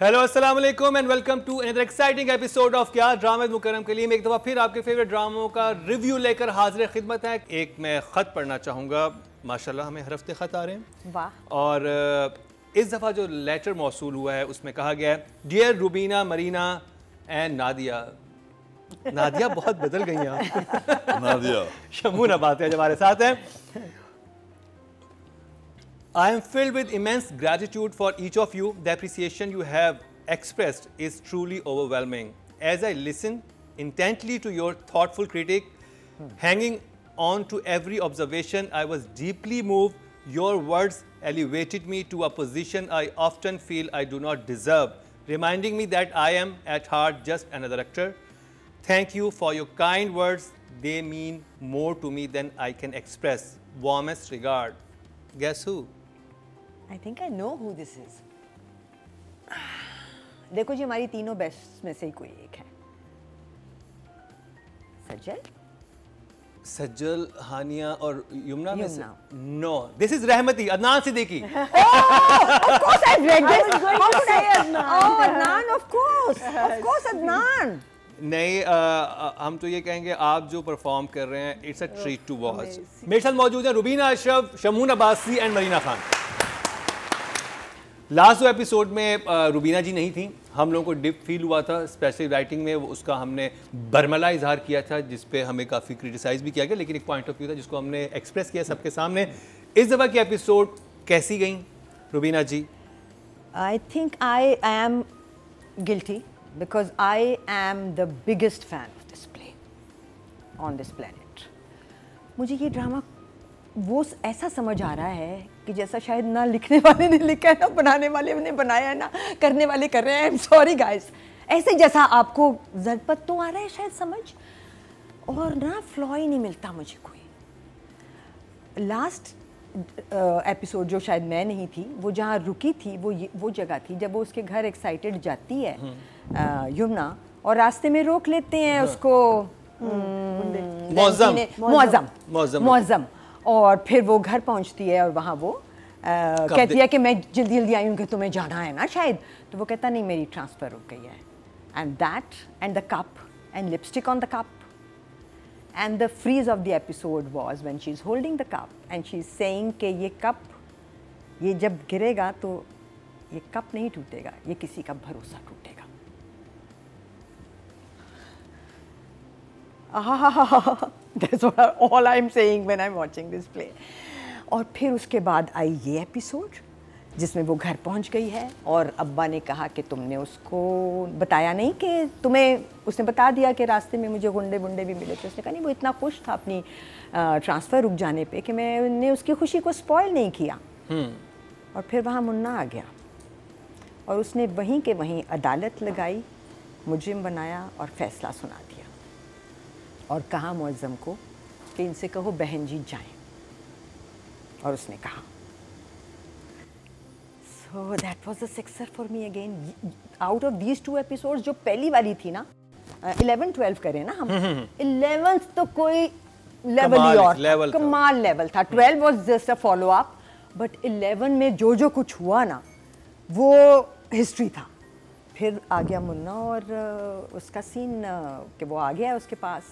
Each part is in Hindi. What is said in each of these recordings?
हेलो अस्सलाम वालेकुम and welcome to another exciting episode of Kya drama Mukarram के लिए मैं एक दफ़ा फिर आपके फेवरेट ड्रामों का रिव्यू लेकर हाजिर खिदमत है। एक मैं ख़त पढ़ना चाहूँगा। माशाल्लाह हमें हर हफ्ते ख़त आ रहे हैं। वाह। और इस दफ़ा जो लेटर मौसूल हुआ है उसमें कहा गया है, डियर रूबीना, मरीना एंड नादिया। नादिया बहुत बदल गई हैं आप। नादिया शमून अब्बासी आज हमारे साथ हैं। I am filled with immense gratitude for each of you. The appreciation you have expressed is truly overwhelming. As I listen intently to your thoughtful critique, hanging on to every observation, I was deeply moved. Your words elevated me to a position I often feel I do not deserve, reminding me that I am at heart just another actor. Thank you for your kind words. They mean more to me than I can express. Warmest regard. Guess who? I think I know who this is. देखो जी, हमारी तीनों बेस्ट में से ही कोई एक है। सज्जल, सज्जल, हानिया और युमना में से? No, this is रहमती, Adnan Siddiqui. Of course I've read this. How could I? Oh, Adnan, of course, Adnan. नहीं, हम तो ये कहेंगे आप जो परफॉर्म कर रहे हैं, it's a treat to watch. मेरे साथ मौजूद हैं रूबीना अशरफ, शमून अब्बासी एंड मरीना खान। लास्ट जो एपिसोड में रूबीना जी नहीं थी, हम लोगों को डिप फील हुआ था, स्पेशली राइटिंग में उसका हमने बरमला इजहार किया था, जिस पे हमें काफ़ी क्रिटिसाइज भी किया गया, लेकिन एक पॉइंट ऑफ व्यू था जिसको हमने एक्सप्रेस किया सबके सामने। इस दफ़ा की एपिसोड कैसी गई रूबीना जी? I think I am guilty because I am the biggest fan of this play on this planet. मुझे ये ड्रामा वो ऐसा समझ आ रहा है कि जैसा शायद ना लिखने वाले ने लिखा है, ना बनाने वाले ने बनाया है, ना करने वाले कर रहे हैं। आई एम सॉरी गाइस, ऐसे जैसा आपको ज़रपत तो आ रहा है शायद समझ, और ना फ्लॉ ही नहीं मिलता मुझे कोई। लास्ट एपिसोड जो शायद मैं नहीं थी, वो जहाँ रुकी थी वो जगह थी जब वो उसके घर एक्साइटेड जाती है यमुना, और रास्ते में रोक लेते हैं उसको मौज़म, और फिर वो घर पहुंचती है और वहाँ वो कहती है कि मैं जल्दी जल्दी आई हूँ कि तुम्हें जाना है ना शायद, तो वो कहता नहीं मेरी ट्रांसफ़र रुक गई है। And that and the cup and lipstick on the cup and the freeze of the episode was when she is holding the cup and she is saying कि ये कप, ये जब गिरेगा तो ये कप नहीं टूटेगा, ये किसी का भरोसा टूटेगा। That's all I'm saying when I'm watching this play. और फिर उसके बाद आई ये एपिसोड जिसमें वो घर पहुंच गई है और अब्बा ने कहा कि तुमने उसको बताया नहीं कि तुम्हें, उसने बता दिया कि रास्ते में मुझे गुंडे भी मिले थे। उसने कहा नहीं, वो इतना खुश था अपनी ट्रांसफ़र रुक जाने पे कि मैंने उसकी खुशी को स्पॉइल नहीं किया। और फिर वहाँ मुन्ना आ गया और उसने वहीं के वहीं अदालत लगाई, मुजरिम बनाया और फैसला सुना दिया और कहा मुअज्जम को कि इनसे कहो बहन जी जाएं, और उसने कहा। So that was a success for me again. Out of these two episodes, जो पहली वाली थी ना, 11-12 करें ना हम, 11th तो कोई लेवल ही और कमाल लेवल था। 12 was just a follow up, but 11 में जो कुछ हुआ ना वो हिस्ट्री था। फिर आ गया मुन्ना और उसका सीन कि वो आ गया है उसके पास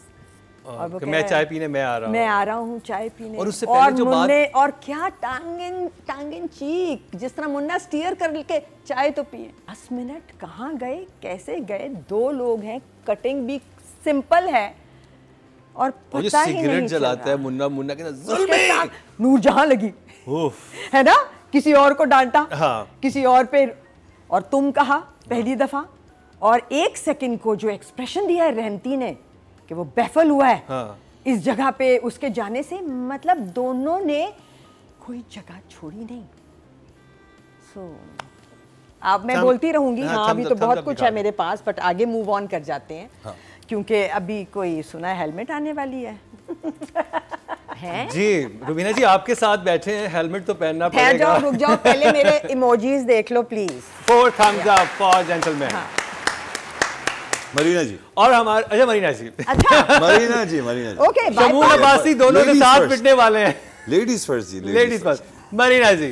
और वो मैं चाय पीने मैं आ रहा हूँ चाय पीने, और उससे पहले जो बात, और क्या टांगन चीक, जिस तरह मुन्ना स्टीयर करके चाय तो पिए। 10 मिनट कहाँ गए, कैसे गए, 2 लोग हैं, कटिंग भी सिंपल है और पता ही नहीं सिगरेट जलाता है मुन्ना के साथ नूरजहां लगी है ना, किसी और को डांटा, किसी और पे, और तुम कहा पहली दफा, और 1 सेकंड को जो एक्सप्रेशन दिया है रहमती ने कि वो बेफल हुआ है इस जगह पे उसके जाने से, मतलब दोनों ने कोई जगह छोड़ी नहीं। अब मैं बोलती रहूंगी, अभी तो बहुत कुछ है मेरे पास, बट आगे मूव ऑन कर जाते हैं क्योंकि अभी कोई सुना है हेलमेट आने वाली है। हैं? जी रुबीना जी आपके साथ बैठे हैं, हेलमेट तो पहनना पड़ेगा। रुक जाओ पहले मेरे इमोजीज देख लो please. 4 thumbs up for gentleman. Marina ji और हमारे, अच्छा मरीना जी, अच्छा मरीना जी ओके, शमून अब्बासी दोनों के साथ पिटने वाले हैं। Ladies first ji, ladies first. Marina ji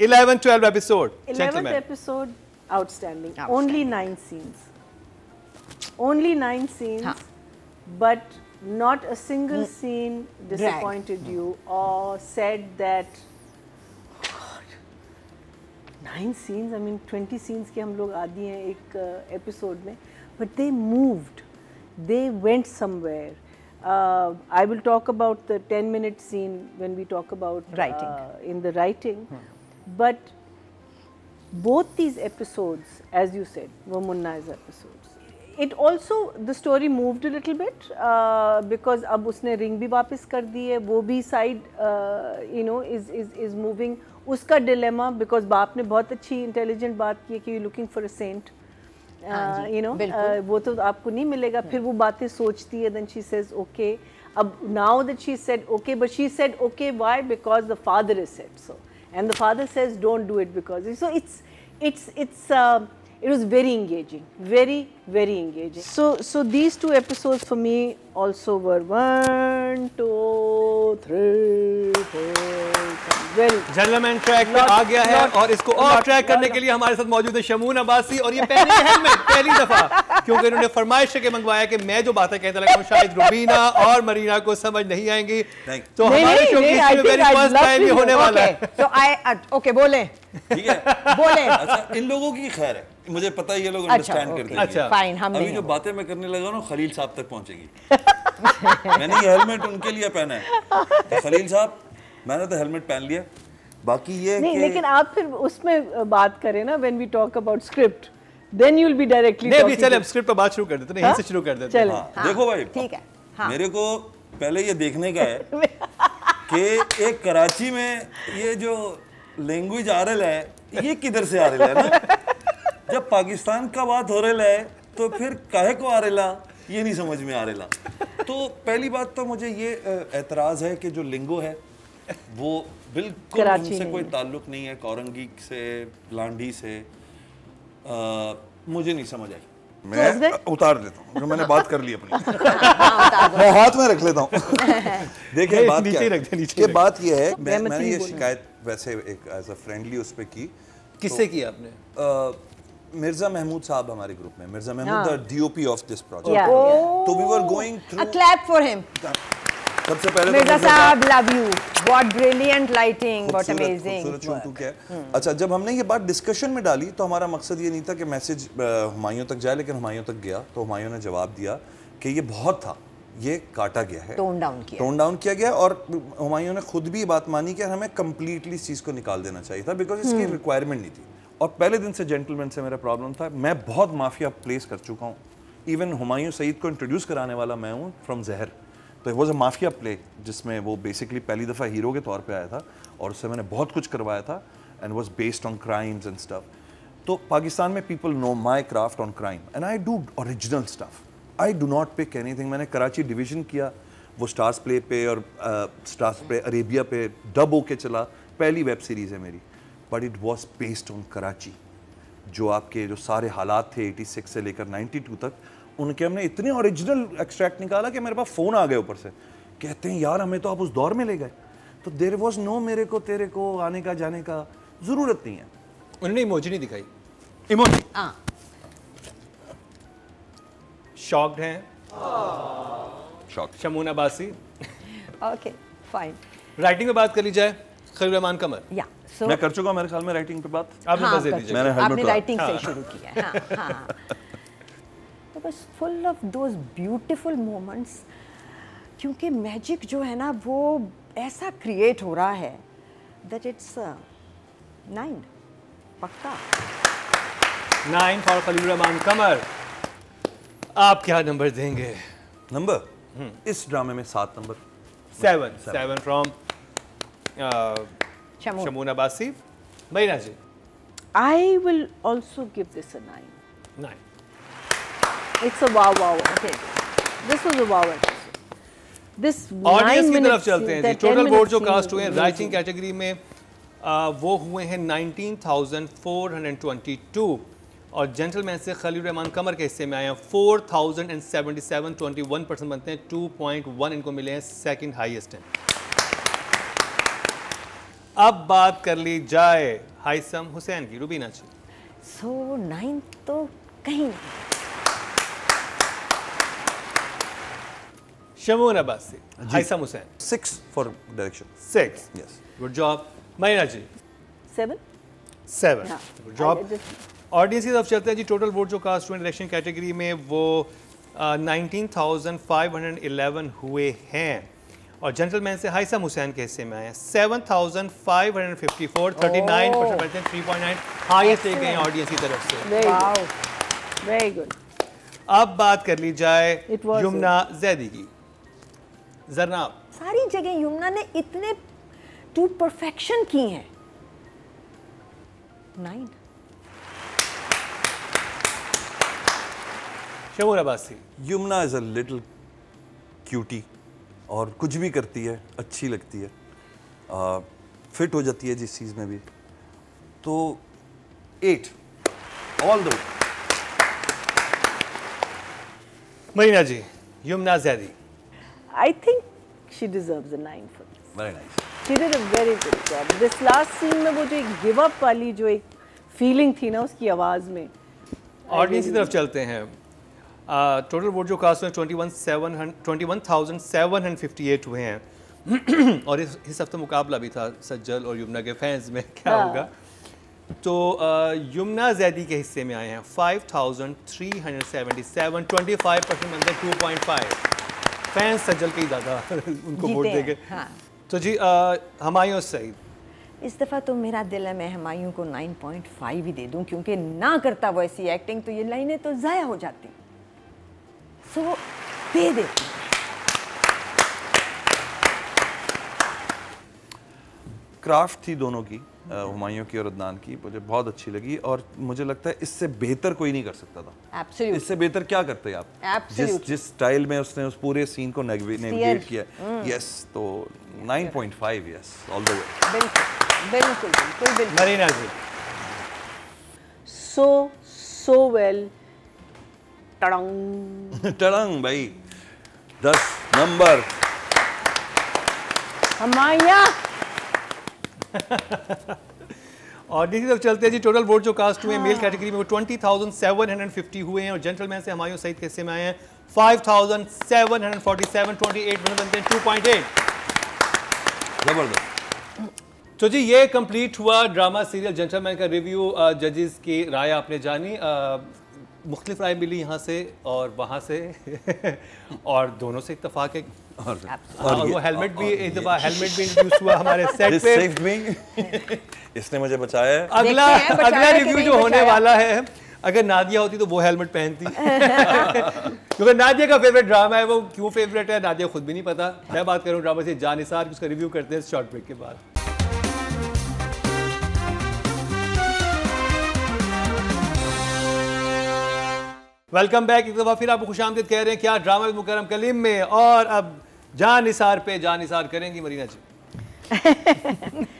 11-12 episode, 11th episode Outstanding. Only 9 scenes. Only 9 scenes, हाँ. but not a single scene disappointed you or said that, God, 9 scenes. I mean 20 scenes के हम लोग आदि हैं एक episode में, but they moved. They went somewhere. I will talk about the 10-minute scene when we talk about Writing. In the writing, but both these episodes, as you said, were Munnai's episodes. It also, the story moved a little bit because अब उसने ring भी वापस कर दी है, वो भी side is moving. उसका dilemma, because बाप ने बहुत अच्छी intelligent बात की है कि you looking for a saint. वो तो आपको नहीं मिलेगा. फिर वो बातें सोचती है, then she says okay. अब now that she said okay, but she said okay why? Because the father has said so, and the father says don't do it because so it was very engaging, very engaging. So these 2 episodes for me also were 1, 2, 3, 4. Very gentleman track पे आ गया है और इसको और ट्रैक करने के लिए हमारे साथ मौजूद है शमून अब्बासी और ये पहली दफा क्योंकि इन्होंने फरमाइश के मंगवाया कि मैं जो बातें कहता लगा हूँ शायद रुबीना और मरीना को समझ नहीं आएंगी, तो हमारे शो की वेरी फर्स्ट टाइम ये होने वाला है. तो ओके बोले, ठीक है. बोले. अच्छा, इन लोगों की खैर है, मुझे पता है ये लोग अंडरस्टैंड करते हैं. अच्छा, फाइन. हम अभी जो बातें मैं करने लगा ना खलील साहब तक पहुंचेगी. मैंने ये हेलमेट उनके लिए पहना है, तो खलील साहब मैंने तो हेलमेट पहन लिया, बाकी ये नहीं, लेकिन आप फिर उसमें बात करें ना when we talk about script, then you'll be directly नहीं, अभी talking चले to- अब स्क्रिप्ट पर बात शुरू कर देते हैं, यहीं से शुरू कर देते हैं. चलो. हाँ, देखो भाई, ठीक है. हाँ. मेरे को पहले ये देखने का है कि एक कराची में ये जो लैंग्वेज आ रहा है ये किधर से आ रहा है ना. जब पाकिस्तान का बात हो रहा है तो फिर काहे को आ रहा, ये नहीं समझ में आ रहा. तो पहली बात तो मुझे ये एतराज़ है कि जो लिंगो है वो बिल्कुल कराची हमसे नहीं कोई ताल्लुक नहीं है, कोरंगी से, लांडी से. मुझे नहीं समझ आई. मैं उतार देता हूँ, मैंने बात कर ली अपनी. मैं हाथ में रख लेता हूँ. देखिए बात क्या है कि बात ये है, मैंने ये शिकायत वैसे एक एज अ फ्रेंडली उस पे की. किससे की आपने? मिर्जा महमूद साहब हमारे ग्रुप में, Mirza Mahmood the DOP of this Yeah. Project. तो we were going A through. clap for him. सबसे पहले Mirza साहब, love you. What brilliant lighting, what खूबसूरत amazing खूबसूरत work. क्या है. अच्छा, जब हमने ये बात डिस्कशन में डाली तो हमारा मकसद ये नहीं था कि मैसेज हुमायूं तक जाए, लेकिन हुमायूं तक गया तो हुमायूं ने जवाब दिया कि ये बहुत था, ये काटा गया है, Tone down किया. टोन डाउन किया गया. और हुमायूं ने खुद भी ये बात मानी कि हमें कम्प्लीटली इस चीज़ को निकाल देना चाहिए था बिकॉज इसकी रिक्वायरमेंट नहीं थी. और पहले दिन से जेंटलमैन से मेरा प्रॉब्लम था. मैं बहुत माफिया प्लेस कर चुका हूँ. इवन हुमायूं सईद को इंट्रोड्यूस कराने वाला मैं हूँ फ्रॉम जहर. तो it was a mafia play जिसमें वो बेसिकली पहली दफ़ा हीरो के तौर पे आया था और उससे मैंने बहुत कुछ करवाया था and was based on crimes and stuff. तो पाकिस्तान में people know my craft on crime and I do original stuff. I do not pick anything. मैंने कराची डिवीज़न किया, वो स्टार्स प्ले पे और स्टार्स पे अरेबिया पे डब होके चला. पहली वेब सीरीज़ है मेरी, but it was based on Karachi. जो आपके जो सारे हालात थे 86 से लेकर 92 तक, उनके हमने इतने ओरिजिनल एक्सट्रैक्ट निकाला कि मेरे पास फ़ोन आ गए ऊपर से, कहते हैं यार हमें तो आप उस दौर में ले गए. तो देयर वाज नो मेरे को तेरे को आने का जाने का ज़रूरत नहीं है. उन्होंने इमोजी नहीं दिखाई. इमोजी शॉक्ड हैं shock. Shamoon Abbasi. Okay, fine. Writing पे बात कर ली जाए, खलील रहमान कमर. Yeah. So मैं कर चुका मेरे ख्याल में राइटिंग पे बात. आपने हाँ, बस दे कर दीजिए. मैंने चुके. helmet आपने उतारा. राइटिंग से शुरू किया है. हाँ, हाँ. It was full of those beautiful moments. क्योंकि मैजिक जो है ना वो ऐसा क्रिएट हो रहा है that it's 9 पक्का. 9 फॉर खलील रहमान कमर. आप क्या नंबर देंगे? नंबर इस ड्रामे में 7 number. 7 from Shamoon. Shamoon Abbasi. Marina ji. I will also give this a 9. 9. It's a wow. Okay, this was a wow episode. This 9 audience की तरफ minutes चलते हैं जी. that 10 टोटल वोट minutes जो scene कास्ट हुए हैं was राइटिंग amazing. कैटेगरी में वो हुए हैं 19,422 और जेंटलमैन से खलील रहमान कमर के हिस्से में आए हैं 4,077. 21% बनते हैं. 2.1 इनको मिले हैं, सेकंड हाईएस्ट हैं. अब बात कर ली जाए हाइसम हुसैन की. रुबीना जी. सो 9 तो कहीं नहीं। Shamoon Abbasi, Haissam Hussain 6 for direction. 6, yes. Good job. Marina ji 7? 7, हाँ। Good job. I just- audience की तरफ चलते हैं जी। टोटल वोट जो कास्ट हुए डायरेक्शन कैटेगरी में वो 19,511 हुए हैं और जेंटलमैन से हैसम हुसैन के हिस्से में आए हैं 7,554, 39% 3.9 हाईएस्ट ले गए हैं ऑडियंस की तरफ से। Very wow, good. Very good. अब बात कर ली जाए It was युमना जैदी की। जरनाब सारी जगह यमुना ने इतने टू परफेक्शन की हैं। 9। Shamoon Abbasi Yumna is a little cutie और कुछ भी करती है अच्छी लगती है, फिट हो जाती है जिस चीज़ में भी, तो 8 all the way. Marina ji Yumna Zaidi. I think she deserves a 9 for this. Very nice. She did a very good job. This last scene में वो जो एक गिव अप वाली जो एक फीलिंग थी ना उसकी आवाज़ में, ऑडियंस की तरफ चलते हैं। टोटल वोट जो कास्ट में 21,758 हुए हैं और इस हफ्ते मुकाबला भी था सज्जल और युमना के फैंस में क्या हाँ। होगा। तो युमना जैदी के हिस्से में आए हैं 5,377, 25% में अंदर 2.5 फैंस सज्जल के ही ज़्यादा उनको वोट जीते देंगे। हैं, हाँ। तो जी हमायूं सईद इस दफ़ा तो मेरा दिल है मैं हुमायूं को 9.5 ही दे दूं, क्योंकि ना करता वो ऐसी एक्टिंग तो ये लाइनें तो ज़ाया हो जाती। सो दे देती। क्राफ्ट थी दोनों की, हुमायूं की और अदनान की, मुझे बहुत अच्छी लगी और मुझे लगता है इससे बेहतर कोई नहीं कर सकता था। Absolutely. इससे बेहतर क्या करते आप? Absolutely. जिस स्टाइल में उसने उस पूरे सीन को नेविगेट किया। यस, तो 9.5 यस ऑल द वे। बिल्कुल बिल्कुल बिल्कुल बिल्कुल। Marina ji so well. टड़ंग। टड़ंग भाई 10 नंबर। हमाया ऑडियंस की तरफ चलते हैं जी। टोटल वोट जो कास्ट हुए हैं मेल कैटेगरी में वो 20,750 हुए हैं और जेंटलमैन से हमायूं सईद के हिस्से में आए हैं 5,747, 28% 2.8। जबरदस्त। तो जी ये कंप्लीट हुआ ड्रामा सीरियल जेंटलमैन का रिव्यू। जजेस की राय आपने जानी, मुख्तलिफ राय मिली यहाँ से और वहाँ से और दोनों से इत्तेफाक है। और वो हेलमेट भी एक दफ़ा हेलमेट भी इंट्रोड्यूस हुआ हमारे सेट पे। saved me. इसने मुझे बचाया है। अगला देखते हैं बचाया अगला कि रिव्यू नहीं जो होने बचाया। वाला है, अगर नादिया होती तो वो हेलमेट पहनती क्योंकि नादिया का फेवरेट ड्रामा है। वो क्यों फेवरेट है नादिया खुद भी नहीं पता। मैं बात करूँ ड्रामा से जान निसार की, उसका रिव्यू करते हैं शॉर्ट ब्रेक के बाद। Welcome back. एक दफ़ा फिर आपको खुशामदीद कह रहे हैं क्या ड्रामा मुकरम कलीम में, और अब जान निसार पे जान निसार करेंगी मरीना जी।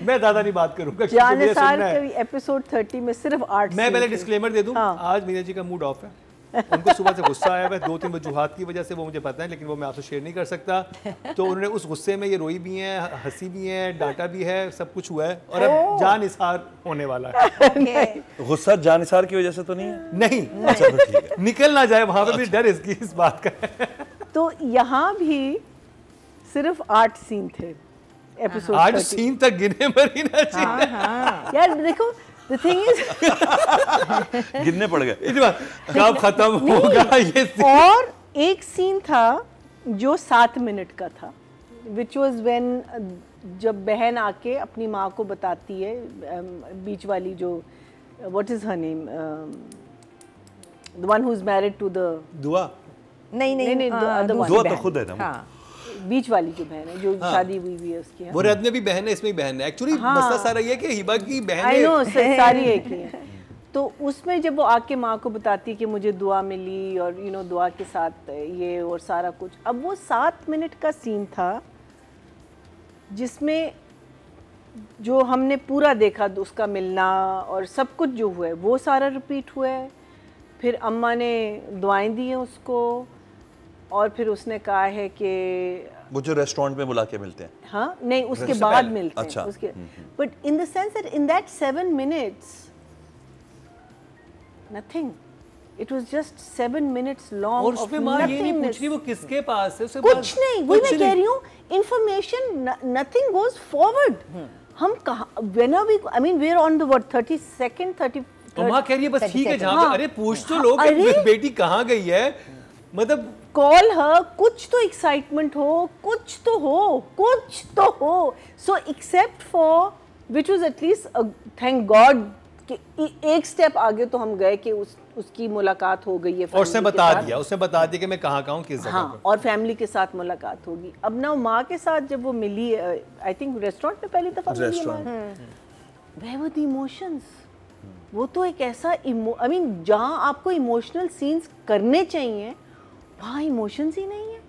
मैं ज़्यादा नहीं बात करूंगा क्योंकि मुझे जानिसार सुनना है। के एपिसोड 30 में सिर्फ 8 मैं पहले डिस्क्लेमर दे दूं, हाँ। आज मीना जी का मूड ऑफ है। उनको सुबह से गुस्सा आया है 2-3 वजूहात की वजह से, वो मुझे पता है लेकिन वो मैं आपसे शेयर नहीं कर सकता। तो उन्होंने उस गुस्से में ये रोई भी हैं, हंसी भी है, डांटा भी है, सब कुछ हुआ है और अब जान इसार होने वाला है। गुस्सा जानिसार की वजह से तो नहीं है? नहीं अच्छा तो ठीक है। निकल ना जाए वहां पे भी डर इस बात का है। तो यहाँ भी सिर्फ 8 सीन थे एपिसोड 8 30। सीन तक गिने मरीना जी। यार देखो द थिंग इज गिनने पड़ गए। इस बार कब खत्म होगा ये scene? और एक सीन था जो 7 मिनट का था, विच वॉज व्हेन जब बहन आके अपनी माँ को बताती है, बीच वाली जो what is her name, the one who is married to the Dua नहीं नहीं, the other दूसरी one. दुआ तो बहन। खुद है ना। हाँ। बीच वाली जो बहन है जो शादी हुई हुई है उसकी। वो रद में भी बहन है, इसमें भी बहन है। एक्चुअली मसला सारा ये है कि हिबा की बहन आई नो है। सारी एक ही है। तो उसमें जब वो आके माँ को बताती कि मुझे दुआ मिली और दुआ के साथ ये और सारा कुछ, अब वो 7 मिनट का सीन था जिसमें जो हमने पूरा देखा उसका मिलना और सब कुछ जो हुआ है वो सारा रिपीट हुआ है। फिर अम्मा ने दुआएं दी हैं उसको और फिर उसने कहा है कि वो जो रेस्टोरेंट में बुला के मिलते हैं। हाँ नहीं उसके उससे बाद पहले। मिलते अच्छा। हैं उसके, but in the sense that in that 7 minutes nothing. It was just 7 minutes long और of उसमें माँ ये नहीं पूछ nothingness. रही वो किसके पास है, उसके कुछ पास नहीं, वही कुछ मैं कह रही हूँ, information nothing goes forward. हम कहाँ, when are we, I mean we're on the what 32nd 30 और माँ कह रही है बस ठीक है जहाँ पे, हाँ। अरे पूछ तो लो कि अरे। बेटी कहाँ गई है, मतलब call her, कुछ तो excitement हो, कुछ तो हो. So except for which was at least thank God कि एक स्टेप आगे तो हम गए कि उसकी मुलाकात हो गई है और उसने family के बता साथ. दिया, उसने बता दिया कि मैं कहाँ हूँ किस जगह हाँ, पे। और फैमिली के साथ मुलाकात होगी. अब ना माँ के साथ जब वो मिली, आई थिंक रेस्टोरेंट में पहली दफा मिली है, Where were the emotions? वो तो एक ऐसा आई मीन जहाँ आपको इमोशनल सीन्स करने चाहिए वहाँ इमोशंस ही नहीं है.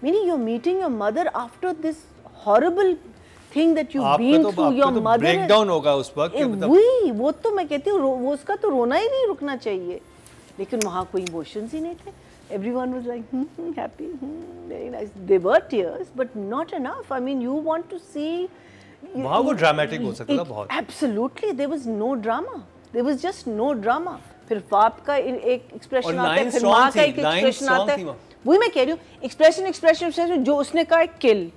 Meaning you are meeting your mother after this horrible thing that you been through. Your mother break down होगा उस वक्त कि मतलब वही, वो तो मैं कहती हूँ वो उसका तो रोना ही नहीं रुकना चाहिए, लेकिन वहाँ कोई इमोशंस ही नहीं थे. Everyone was like happy, very nice. There were tears, but not enough. I mean, you want to see. वहाँ वो ड्रामेटिक हो सकता था बहुत. Absolutely, there was no drama. There was just no drama. फिर बाप का एक एक्सप्रेशन आता है, फिर माँ का एक एक्सप्रेशन आता है. वही मैं कह रही हूँ, एक्सप्रेशन जो उसने कहा किल.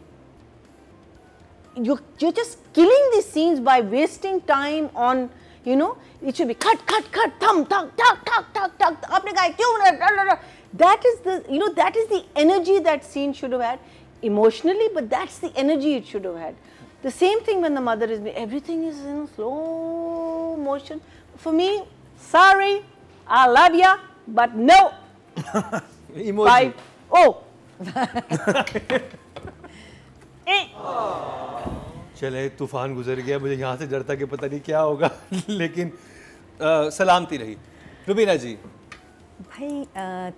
You're just killing these scenes by wasting time on, you know, it should be cut, thumb, thug. आपने कहा क्यों? That is the, you know, that is the energy that scene should have had emotionally, but that's the energy it should have had. The same thing when the mother is, everything is in slow motion. For me, sorry, I love ya, but no. Emoji. Oh. चले तूफान गुजर गया, मुझे यहाँ से डर था कि पता नहीं क्या होगा लेकिन सलामती रही. रुबीना जी, भाई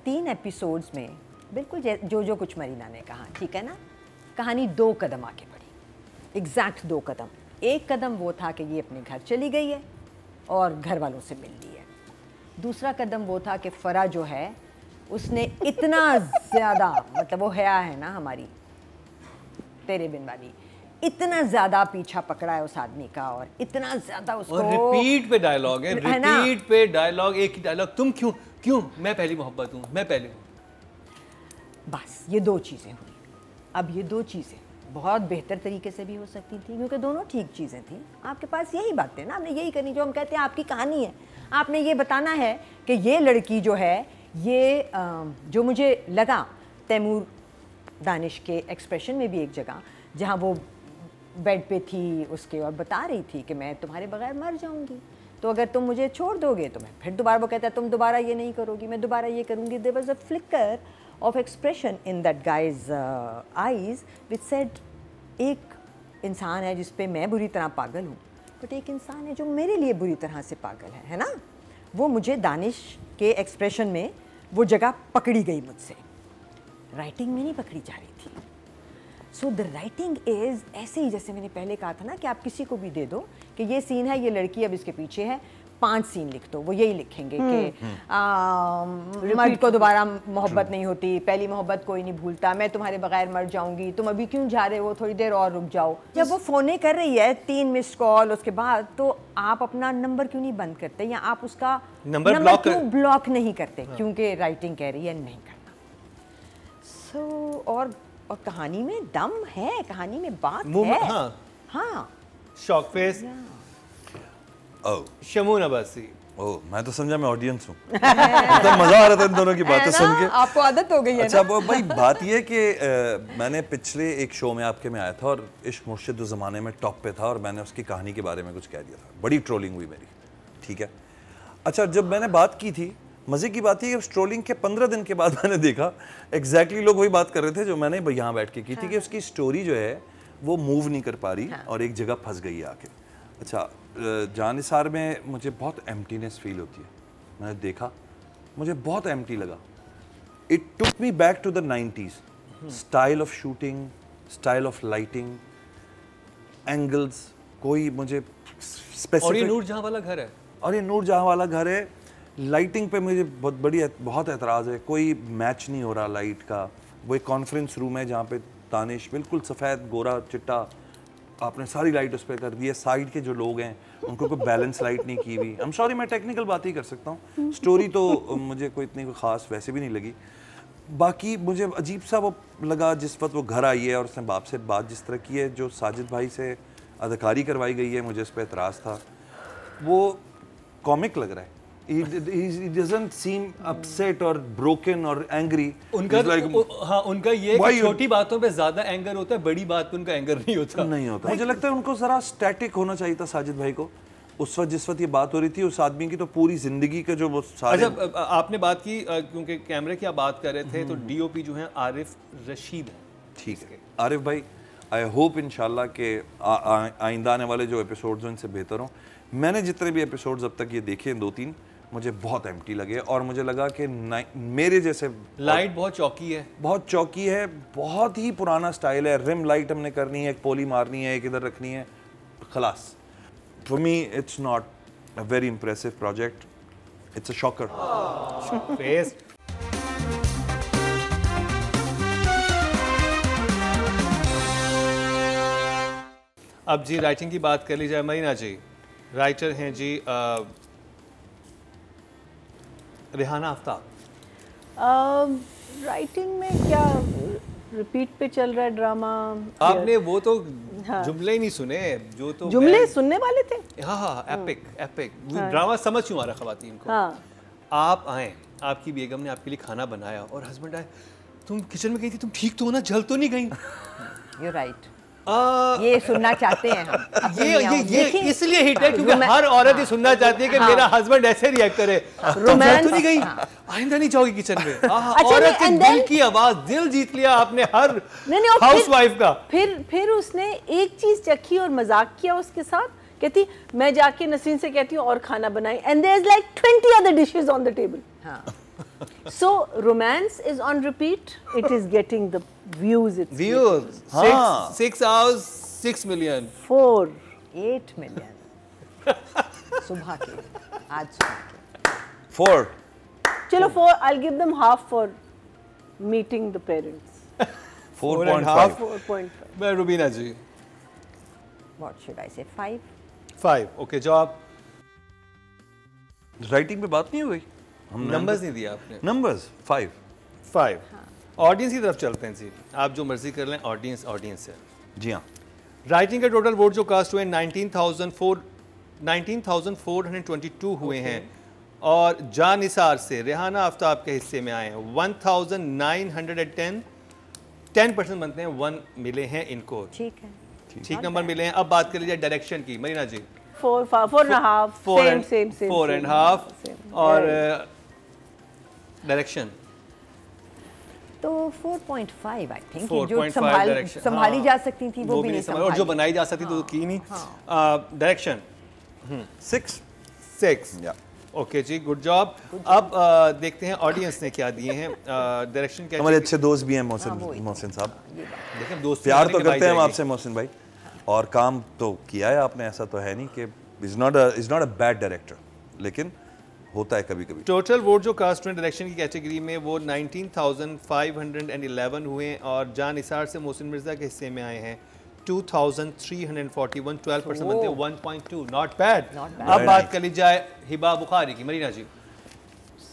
3 एपिसोड्स में बिल्कुल जो कुछ मरीना ने कहा, ठीक है ना, कहानी 2 कदम आगे बढ़ी, एग्जैक्ट 2 कदम. एक कदम वो था कि ये अपने घर चली गई है और घर वालों से मिल ली है. दूसरा कदम वो था कि फरा जो है उसने इतना ज़्यादा, मतलब वो हया है ना हमारी तेरे बिन वाली, इतना ज़्यादा पीछा पकड़ा है उस आदमी का और इतना ज़्यादा उसको, और रिपीट पे डायलॉग है, रिपीट पे डायलॉग, एक ही डायलॉग, तुम क्यों मैं पहली मोहब्बत हूँ, मैं पहली हूँ. बस ये 2 चीज़ें हुई. अब ये 2 चीज़ें बहुत बेहतर तरीके से भी हो सकती थी क्योंकि दोनों ठीक चीज़ें थी. आपके पास यही बातें ना, आपने यही करनी, जो हम कहते हैं आपकी कहानी है, आपने ये बताना है कि ये लड़की जो है, ये जो मुझे लगा तैमूर दानिश के एक्सप्रेशन में भी एक जगह जहाँ वो बेड पे थी उसके और बता रही थी कि मैं तुम्हारे बगैर मर जाऊंगी, तो अगर तुम मुझे छोड़ दोगे तो मैं फिर दोबारा, वो कहता है तुम दोबारा ये नहीं करोगी, मैं दोबारा ये करूँगी. There was a flicker of expression in that guy's eyes which said, एक इंसान है जिस पे मैं बुरी तरह पागल हूँ, बट एक इंसान है जो मेरे लिए बुरी तरह से पागल है ना. वो मुझे दानिश के एक्सप्रेशन में वो जगह पकड़ी गई मुझसे, राइटिंग में नहीं पकड़ी जा रही थी. सो द राइटिंग इज़ ऐसे ही, जैसे मैंने पहले कहा था ना कि आप किसी को भी दे दो कि ये सीन है, ये लड़की अब इसके पीछे है, 5 सीन लिख दो, वो यही लिखेंगे कि मर्द को दोबारा मोहब्बत नहीं होती, पहली मोहब्बत कोई नहीं भूलता, मैं तुम्हारे बगैर मर जाऊंगी, तुम अभी क्यों जा रहे हो, थोड़ी देर और रुक जाओ. जब वो फ़ोने कर रही है 3 मिस कॉल उसके बाद, तो आप अपना नंबर क्यों नहीं बंद करते या आप उसका नंबर क्यों ब्लॉक नहीं करते? क्योंकि राइटिंग कह रही है नहीं करना. सो और कहानी में दम है, कहानी में बात है. हाँ. Shock face. Shamoon Abbasi. Oh, मैं तो समझा मैं ऑडियंस हूँ. तो मजा आ रहा था इन दोनों की बातें सुन के. आपको आदत हो गई है. अच्छा भाई, बात ये कि मैंने पिछले एक शो में आपके में आया था और इश्क मुर्शिद उस ज़माने में टॉप पे था और मैंने उसकी कहानी के बारे में कुछ कह दिया था, बड़ी ट्रोलिंग हुई मेरी, ठीक है. अच्छा, जब मैंने बात की थी, मज़े की बात है कि ट्रोलिंग के 15 दिन के बाद मैंने देखा एग्जैक्टली लोग वही बात कर रहे थे जो मैंने यहाँ बैठ के की थी कि उसकी स्टोरी जो है वो मूव नहीं कर पा रही और एक जगह फंस गई है आके. अच्छा, जानिसार में मुझे बहुत एम्प्टीनेस फील होती है. मैंने देखा, मुझे बहुत एम्प्टी लगा. It took me back to the 90s. Style of shooting, style of lighting, angles, कोई मुझे स्पेसिफिक. और ये नूरजहां वाला घर है. और ये नूरजहां वाला घर है. लाइटिंग पे मुझे बहुत एतराज़ है. कोई मैच नहीं हो रहा लाइट का. वो एक कॉन्फ्रेंस रूम है जहाँ पे दानिश बिल्कुल सफ़ेद गोरा चिट्टा आपने सारी लाइट उस पर कर दी है, साइड के जो लोग हैं उनको कोई बैलेंस लाइट नहीं की हुई। आई एम सॉरी, मैं टेक्निकल बात ही कर सकता हूँ, स्टोरी तो मुझे कोई इतनी कोई ख़ास वैसे भी नहीं लगी। बाकी मुझे अजीब सा वो लगा जिस वक्त वो घर आई है और उसने बाप से बात जिस तरह की है, जो साजिद भाई से अदाकारी करवाई गई है, मुझे उस पर एतराज़ था। वो कॉमिक लग रहा है, he doesn't seem upset or broken or angry. उनका हाँ, उनका ये Why कि you- छोटी बातों पे ज्यादा एंगर होता है, बड़ी बात पे उनका एंगर नहीं होता। नहीं होता। मुझे लगता है उनको ज़रा स्टैटिक होना चाहिए था साजिद भाई को। उस वक्त जिस वक्त ये बात हो रही थी, उस आदमी की तो पूरी जिंदगी के जो वो सारे अच्छा, आपने बात की क्योंकि कैमरे की आप बात कर रहे थे, तो डीओपी जो है आरिफ रशीद है। ठीक है आरिफ भाई, आई होप इंशाल्लाह के आइंदा आने वाले जो एपिसोड्स हैं इनसे बेहतर हों। मैंने जितने भी एपिसोड्स अब तक ये देखे हैं 2-3, मुझे बहुत एम्प्टी लगे और मुझे लगा कि मेरे जैसे लाइट बहुत चौकी है, बहुत चौकी है, बहुत ही पुराना स्टाइल है। रिम लाइट हमने करनी है, एक पोली मारनी है, एक इधर रखनी है, खलास। For me it's not a very impressive project, it's a shocker. Face. अब जी राइटिंग की बात कर ली जाए, मरीना जी राइटर हैं जी रिहाना आफ्ताब। राइटिंग में क्या रिपीट पे चल रहा है ड्रामा? आपने वो तो हाँ। जुमले ही नहीं सुने जो तो जुमले सुनने वाले थे। हाँ हाँ, एपिक एपिक ड्रामा समझ क्यों आ रहा खवातीन को। हाँ। आप आए, आपकी बेगम ने आपके लिए खाना बनाया और हस्बैंड आए, तुम किचन में गई थी, तुम ठीक तो हो ना, जल तो नहीं गई? You're right. ये सुनना चाहते हैं हम। ये इसलिए हिट है क्योंकि हर औरत ये सुनना चाहती है कि मेरा हस्बैंड ऐसे रिएक्ट करे। रोमांस तो नहीं गई, आइंदा नहीं जाओगी किचन में। औरत के दिल की आवाज, दिल जीत लिया आपने हर हाउसवाइफ का। फिर उसने एक चीज चखी और मजाक किया उसके साथ, कहती मैं जाके नसीन से कहती हूँ और खाना बनाई, and there is like 20 other dishes on the table. So romance is on repeat. It is getting the views. It's Views. 6 hours, 6 million. 4. 8 million सुबह के, आज सुबह के। 4 चलो 4. I'll give them half for meeting the parents. 4.5 4.5. मैं रुबीना जी What should I say? 5. 5. Okay, जवाब राइटिंग पे बात नहीं हो गई, हम नंबर्स नहीं दिया आपने। नंबर्स 5 ऑडियंस की तरफ चलते हैं जी, आप जो मर्जी कर लें, ऑडियंस है। जी हाँ। राइटिंग के टोटल वोट जो कास्ट हुए 19,422 हुए हैं और जान निसार से रेहाना आफ्ताब के हिस्से में आए हैं 1910। 10% बनते हैं, 1 मिले हैं इनको, ठीक है। ठीक नंबर मिले हैं। अब बात कर लीजिए डायरेक्शन की, मरीना जी। 4.5. Same. 4.5 और डायरेक्शन तो 4.5 आई थिंक, 4.5 जो डायरेक्शन संभाली जा सकती थी वो भी नहीं संभाली, और जो बनाई जा सकती तो की नहीं। डायरेक्शन 6। ओके जी, गुड जॉब। अब देखते हैं ऑडियंस ने क्या दिए हैं। डायरेक्शन क्या, हमारे अच्छे दोस्त भी हैं मोहसिन साहब, देखें दोस्त प्यार तो करते हैं हम आपसे मोहसिन भाई, और काम तो किया है आपने, ऐसा तो है नहीं कि is not a bad director, लेकिन होता है कभी कभी। टोटल वोट जो कास्ट में डायरेक्शन की कैटेगरी में वो 19,511 हुए और जान निसार से मोहसिन मिर्जा के हिस्से में आए हैं 2,341, 12% बनते हैं 1.2, नॉट बैड। अब बात कर ली जाए हिबा बुखारी की, Marina ji.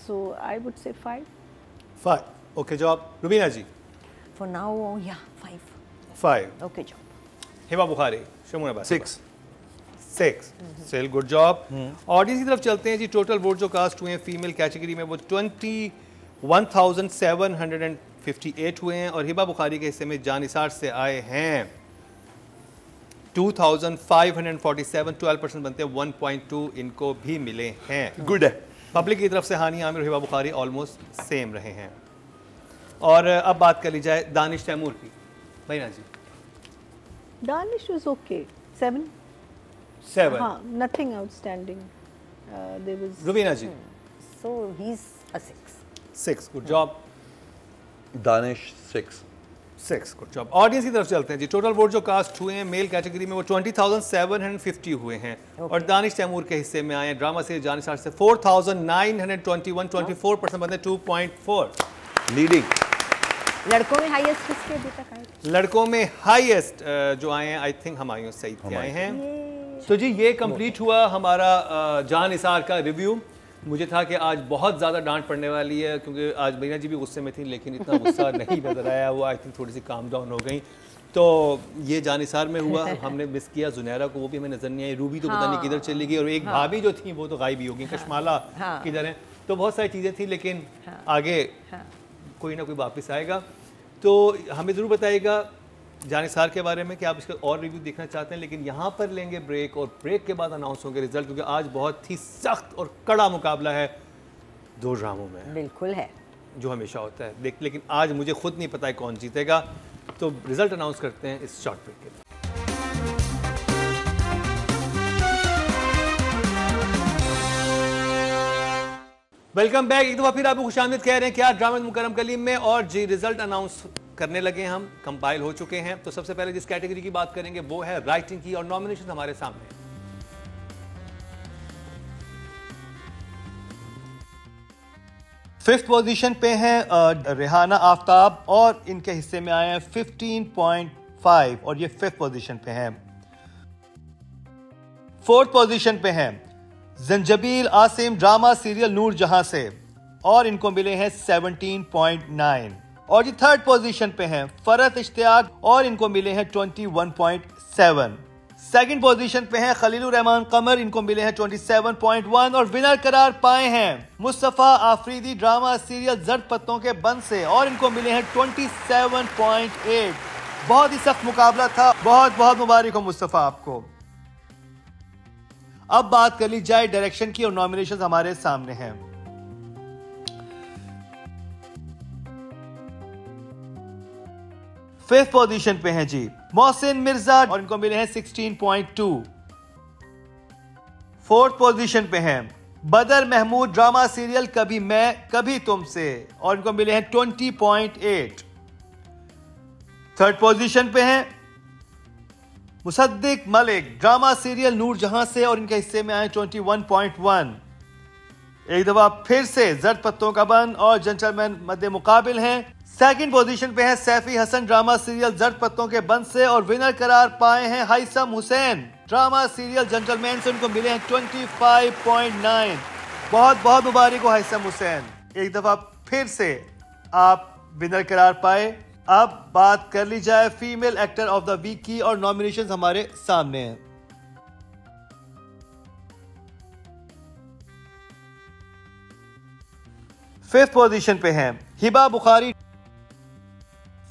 So I would say 5. 5। Okay, जवाब रुबीना जी। फॉर नाउ या 5. 5। Okay job. हिबा बुखारी, शमूना बात 6। Cell, good job. ऑडियंस की तरफ चलते हैं जी। टोटल वोट जो कास्ट हुए हैं फीमेल कैटेगरी में वो 21,758 हुए हैं और हिबा बुखारी के हिस्से में जान निसार से आए हैं 2,547, 12% बनते हैं 1.2 इनको भी मिले हैं। गुड है। पब्लिक की तरफ से हानि आमिर और हिबा बुखारी ऑलमोस्ट सेम रहे हैं। और अब बात कर ली जाए दानिश तैमूर की, Marina ji. Danish was okay. 7. 7। Nothing outstanding. There was. Rubina ji. So he is a 6. 6, good job. Danish 6। 6, good job. Audience की तरफ चलते हैं जी। टोटल वोट जो कास्ट हुए हैं मेल कैटेगरी में वो 20,750 हुए हैं और दानिश तैमूर के हिस्से में आए हैं ड्रामा से जान निसार से 4,921, 24% बनते 2.4 लीडिंग। लड़कों में हाईएस्ट किसके अभी तक आए थे? लड़कों में हाईएस्ट जो आए हैं, आई थिंक हुमायूं सईद के आए हैं। तो जी ये कंप्लीट हुआ हमारा जान निसार का रिव्यू। मुझे था कि आज बहुत ज़्यादा डांट पड़ने वाली है, क्योंकि आज मीना जी भी गुस्से में थी, लेकिन इतना गुस्सा नहीं नजर आया। वो आई थिंक थोड़ी सी काम डाउन हो गई। तो ये जान निसार में हुआ, हमने मिस किया जुनैरा को, वो भी हमें नजर नहीं आई। रूबी तो पता नहीं किधर चली गई, और एक भाभी जो थी वो तो गायब ही होगी। कशमाला किधर है? तो बहुत सारी चीज़ें थी, लेकिन आगे कोई ना कोई वापस आएगा। तो हमें ज़रूर बताइएगा जान निसार के बारे में कि आप इसका और रिव्यू देखना चाहते हैं। लेकिन यहाँ पर लेंगे ब्रेक, और ब्रेक के बाद अनाउंस होंगे रिजल्ट, क्योंकि आज बहुत ही सख्त और कड़ा मुकाबला है दो ड्रामों में। बिल्कुल है, जो हमेशा होता है देख। लेकिन आज मुझे खुद नहीं पता है कौन जीतेगा। तो रिजल्ट अनाउंस करते हैं इस शॉर्ट ब्रेक के बाद। Welcome back. एक दफा फिर आपको खुशामदीद कह रहे हैं क्या ड्रामा मुकरम कलीम में। और जी रिजल्ट अनाउंस करने लगे, हम कंपाइल हो चुके हैं। तो सबसे पहले जिस कैटेगरी की बात करेंगे वो है राइटिंग की, और नॉमिनेशन हमारे सामने। फिफ्थ पोजीशन पे हैं रेहाना आफ्ताब, और इनके हिस्से में आए हैं 15.5, और ये फिफ्थ पोजीशन पे हैं। फोर्थ पोजीशन पे हैं जंजबील आसिम ड्रामा सीरियल नूर जहां से, और इनको मिले हैं 17.9। और जी थर्ड पोजीशन पे हैं फरहत इश्तियाक, और इनको मिले हैं 21.7। सेकंड पोजीशन पे हैं खलीलुर रहमान कमर, इनको मिले हैं 27.1। और विनर करार पाए हैं मुस्तफा आफरीदी ड्रामा सीरियल जर्द पत्तों के बंद से, और इनको मिले हैं 27.8। बहुत ही सख्त मुकाबला था, बहुत बहुत मुबारक हो मुस्तफा आपको। अब बात कर ली जाए डायरेक्शन की, और नॉमिनेशंस हमारे सामने हैं। फिफ्थ पोजीशन पे हैं जी मोहसिन मिर्जा, और इनको मिले हैं 16.2। फोर्थ पोजीशन पे हैं बदर महमूद ड्रामा सीरियल कभी मैं कभी तुमसे, और इनको मिले हैं 20.8। थर्ड पोजीशन पे हैं मुसद्दिक मलिक ड्रामा सीरियल नूर जहां से, और इनके हिस्से में आए 21.1। एक दफा फिर से जर्द पत्तों का बन और जेंटलमैन मध्य मुकाबिल हैं। सेकंड पोजीशन पे है सैफी हसन ड्रामा सीरियल जर्द पत्तों के बंद से, और विनर करार पाए हैं हाइसम हुसैन ड्रामा सीरियल जेंटलमैन से, उनको मिले हैं 25.9। बहुत बहुत मुबारक हो हाइसम हुसैन, एक दफा फिर से आप विनर करार पाए। अब बात कर ली जाए female actor of the week की, और नॉमिनेशंस हमारे सामने हैं। फिफ्थ पोजीशन पे हैं हिबा बुखारी,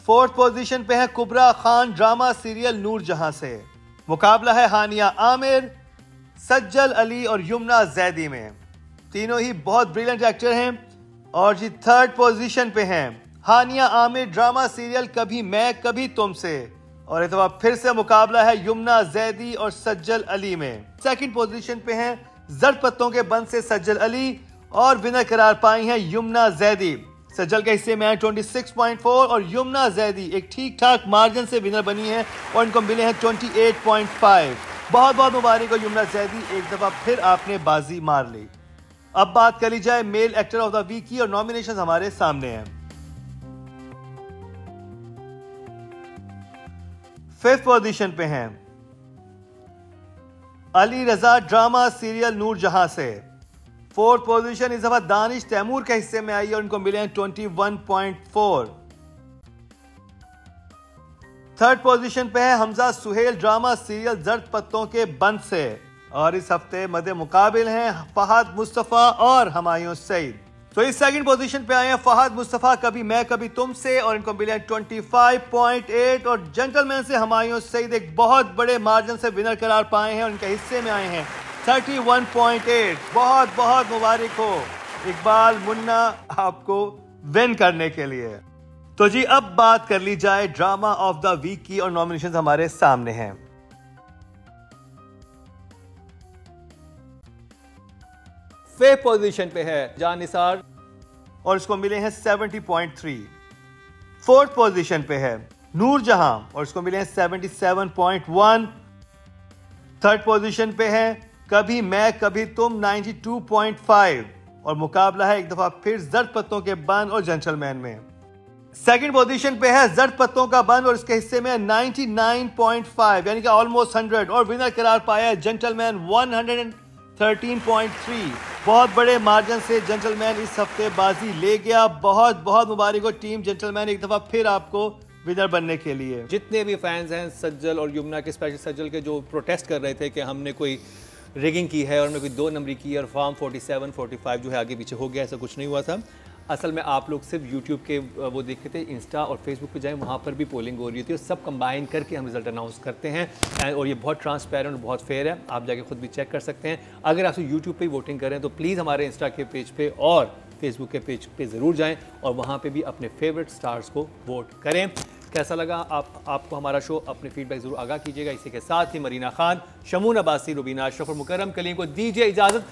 फोर्थ पोजीशन पे है कुबरा खान ड्रामा सीरियल नूर जहां से। मुकाबला है हानिया आमिर, सज्जल अली और युमना जैदी में। तीनों ही बहुत ब्रिलियंट एक्टर हैं। और जी थर्ड पोजीशन पे हैं हानिया आमिर ड्रामा सीरियल कभी मैं कभी तुमसे, और एक दफा फिर से मुकाबला है युमना जैदी और सज्जल अली में। सेकंड पोजीशन पे हैं जर्द पत्तों के बंद से सज्जल अली, और विनर करार पाई हैं युमना जैदी। सज्जल के हिस्से में 26.4, और युमना जैदी एक ठीक ठाक मार्जिन से विनर बनी है, और इनको मिले हैं 28.5। बहुत बहुत मुबारक हो युमना जैदी, एक दफा फिर आपने बाजी मार ली। अब बात कर ली जाए male actor of the week की, और नॉमिनेशंस हमारे सामने हैं। फिफ्थ पोजीशन पे हैं अली रजा ड्रामा सीरियल नूर जहां से। फोर्थ पोजीशन इस दफा दानिश तैमूर के हिस्से में आई है, और इनको मिले हैं 21.4। थर्ड पोजीशन पे है हमजा सुहेल ड्रामा सीरियल जर्द पत्तों के बंद से, और इस हफ्ते मध्य मुकाबिल हैं फहद मुस्तफा और हुमायूं सईद। तो इस सेकंड पोजीशन पे आए हैं फहद मुस्तफा कभी मैं कभी तुमसे, और इनको मिले हैं 25.8। और जेंटलमैन से हुमायूं सईद एक बहुत बड़े मार्जिन से विनर करार पाए हैं, और इनके हिस्से में आए हैं 31.8। बहुत बहुत मुबारक हो इकबाल मुन्ना आपको विन करने के लिए। तो जी अब बात कर ली जाए ड्रामा ऑफ द वीक की, और नॉमिनेशंस हमारे सामने हैं। फिफ्थ पोजीशन पे है जान निसार, और इसको मिले हैं 70.3। फोर्थ पोजीशन पे है नूर जहां, और इसको मिले हैं 77.1। थर्ड पोजीशन पे है कभी मैं कभी तुम 92.5, और मुकाबला है एक दफा फिर जर्द पत्तों के बन और जेंटलमैन में। सेकंड पोजीशन पे है जर्द पत्तों का बंद और इसके हिस्से में 99.5 यानी कि ऑलमोस्ट 100 और विनर करार पाया है जेंटलमैन 113.3। बहुत बड़े मार्जिन से जेंटलमैन इस हफ्ते बाजी ले गया। बहुत बहुत मुबारक हो टीम जेंटलमैन, एक दफा फिर आपको विनर बनने के लिए। जितने भी फैंस हैं सज्जल और यमुना के, स्पेशल सज्जल के, जो प्रोटेस्ट कर रहे थे कि हमने कोई रिगिंग की है और हमने कोई 2 नंबरी की और फॉर्म 47 45 जो है आगे पीछे हो गया, ऐसा कुछ नहीं हुआ था। असल में आप लोग सिर्फ यूट्यूब के वो देखते थे, इंस्टा और फेसबुक पे जाएं, वहाँ पर भी पोलिंग हो रही होती है, सब कंबाइन करके हम रिजल्ट अनाउंस करते हैं और ये बहुत ट्रांसपेरेंट और बहुत फेयर है। आप जाके खुद भी चेक कर सकते हैं। अगर आप यूट्यूब पे वोटिंग करें तो प्लीज़ हमारे इंस्टा के पेज पे और फेसबुक के पेज पे ज़रूर जाएं और वहाँ पे भी अपने फेवरेट स्टार्स को वोट करें। कैसा लगा आपको हमारा शो? अपने फीडबैक ज़रूर आगाह कीजिएगा। इसी के साथ ही मरीना खान, शमून अब्बासी, रुबीना अशरफ और मुकर्रम कलीम को दीजिए इजाज़त।